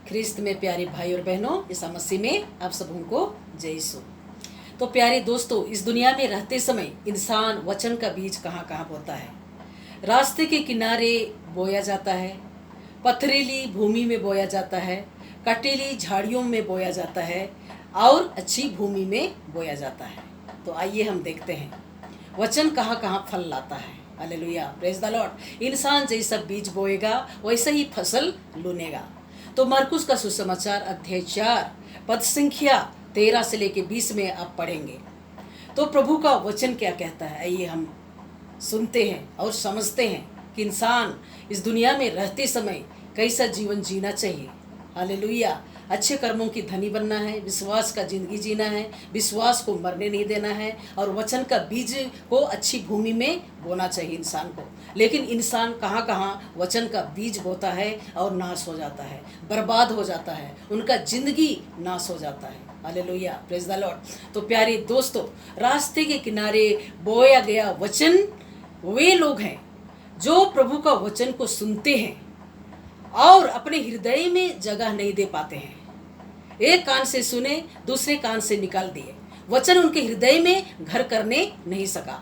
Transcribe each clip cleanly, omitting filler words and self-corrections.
ख्रिस्त में प्यारे भाई और बहनों, यीशु मसीह में आप सबों को जय यीशु। तो प्यारे दोस्तों, इस दुनिया में रहते समय इंसान वचन का बीज कहाँ कहाँ बोता है। रास्ते के किनारे बोया जाता है, पथरीली भूमि में बोया जाता है, कटीली झाड़ियों में बोया जाता है और अच्छी भूमि में बोया जाता है। तो आइए हम देखते हैं वचन कहाँ कहाँ फल लाता है। Hallelujah, praise the Lord. इंसान जैसा बीज बोएगा वैसे ही फसल लूनेगा। तो मरकुस का सुसमाचार अध्याय 4 पद संख्या 13 से लेके 20 में आप पढ़ेंगे। तो प्रभु का वचन क्या कहता है, आइए हम सुनते हैं और समझते हैं कि इंसान इस दुनिया में रहते समय कैसा जीवन जीना चाहिए। हालेलुया। अच्छे कर्मों की धनी बनना है, विश्वास का जिंदगी जीना है, विश्वास को मरने नहीं देना है और वचन का बीज को अच्छी भूमि में बोना चाहिए इंसान को। लेकिन इंसान कहाँ कहाँ वचन का बीज बोता है और नाश हो जाता है, बर्बाद हो जाता है, उनका जिंदगी नाश हो जाता है। Hallelujah, praise the Lord. तो प्यारे दोस्तों, रास्ते के किनारे बोया गया वचन वे लोग हैं जो प्रभु का वचन को सुनते हैं और अपने हृदय में जगह नहीं दे पाते हैं। एक कान से सुने, दूसरे कान से निकाल दिए, वचन उनके हृदय में घर करने नहीं सका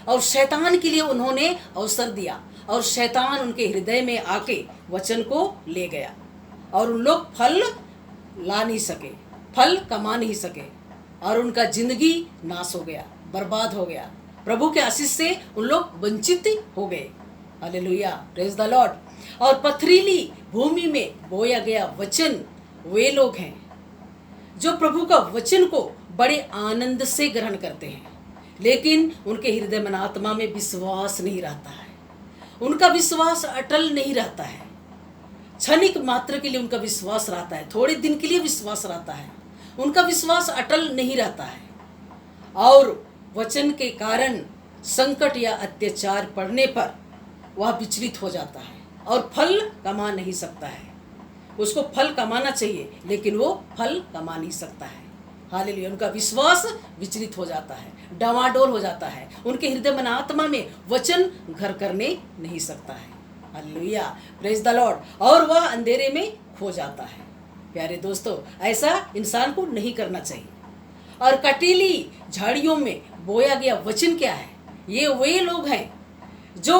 और शैतान के लिए उन्होंने अवसर दिया और शैतान उनके हृदय में आके वचन को ले गया और उन लोग फल ला नहीं सके, फल कमा नहीं सके और उनका जिंदगी नाश हो गया, बर्बाद हो गया। प्रभु के आशीष से उन लोग वंचित हो गए। Hallelujah, praise the Lord. और पथरीली भूमि में बोया गया वचन वे लोग हैं जो प्रभु का वचन को बड़े आनंद से ग्रहण करते हैं, लेकिन उनके हृदय मन आत्मा में विश्वास नहीं रहता है, उनका विश्वास अटल नहीं रहता है। क्षणिक मात्र के लिए उनका विश्वास रहता है, थोड़े दिन के लिए विश्वास रहता है, उनका विश्वास अटल नहीं रहता है और वचन के कारण संकट या अत्याचार पड़ने पर वह विचलित हो जाता है और फल कमा नहीं सकता है। उसको फल कमाना चाहिए लेकिन वो फल कमा नहीं सकता है। हालेलुया, उनका विश्वास विचलित हो जाता है, डवाडोल हो जाता है, उनके हृदय मन आत्मा में वचन घर करने नहीं सकता है। Hallelujah, praise the Lord. और वह अंधेरे में खो जाता है। प्यारे दोस्तों, ऐसा इंसान को नहीं करना चाहिए। और कटीली झाड़ियों में बोया गया वचन क्या है? ये वे लोग हैं जो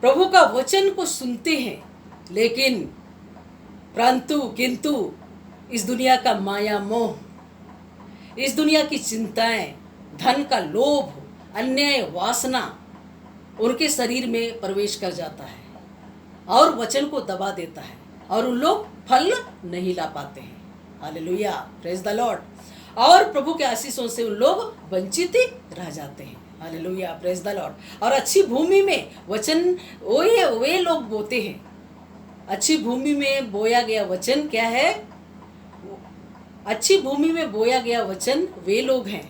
प्रभु का वचन को सुनते हैं, लेकिन परंतु किंतु इस दुनिया का माया मोह, इस दुनिया की चिंताएं, धन का लोभ, अन्याय वासना उनके शरीर में प्रवेश कर जाता है और वचन को दबा देता है और उन लोग फल नहीं ला पाते हैं। Hallelujah, praise the Lord. और प्रभु के आशीषों से उन लोग वंचित रह जाते हैं। Hallelujah, praise the Lord. और अच्छी भूमि में वचन वे लोग बोते हैं। अच्छी भूमि में बोया गया वचन क्या है? अच्छी भूमि में बोया गया वचन वे लोग हैं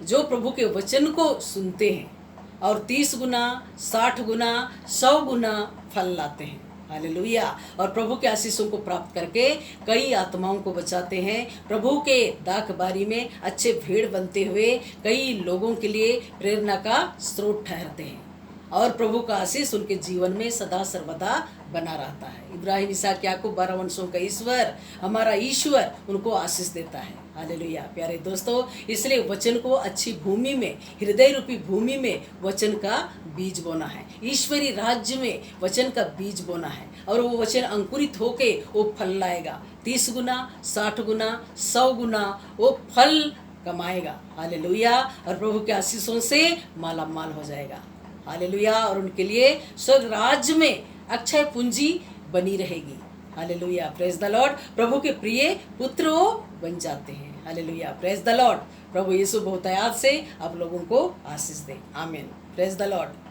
जो प्रभु के वचन को सुनते हैं और 30 गुना, 60 गुना, 100 गुना फल लाते हैं। हालेलुया। और प्रभु के आशीषों को प्राप्त करके कई आत्माओं को बचाते हैं। प्रभु के दाखबारी में अच्छे भेड़ बनते हुए कई लोगों के लिए प्रेरणा का स्रोत ठहरते हैं और प्रभु का आशीष उनके जीवन में सदा सर्वदा बना रहता है। इब्राहिम, इसहाक, याकूब 12 वंशों का ईश्वर, हमारा ईश्वर उनको आशीष देता है। हालेलुया। प्यारे दोस्तों, इसलिए वचन को अच्छी भूमि में, हृदय रूपी भूमि में वचन का बीज बोना है। ईश्वरी राज्य में वचन का बीज बोना है और वो वचन अंकुरित होके वो फल लाएगा। 30 गुना, 60 गुना, 100 गुना वो फल कमाएगा। हालेलुया। और प्रभु के आशीषों से माला माल हो जाएगा। हालेलुया। और उनके लिए स्वर्ग राज्य में अक्षय पूंजी बनी रहेगी। Hallelujah, praise the Lord. प्रभु के प्रिय पुत्र वो बन जाते हैं। Hallelujah, praise the Lord. प्रभु यीशु बहुतायत से आप लोगों को आशीष दे। आमीन, प्रेज द लॉर्ड।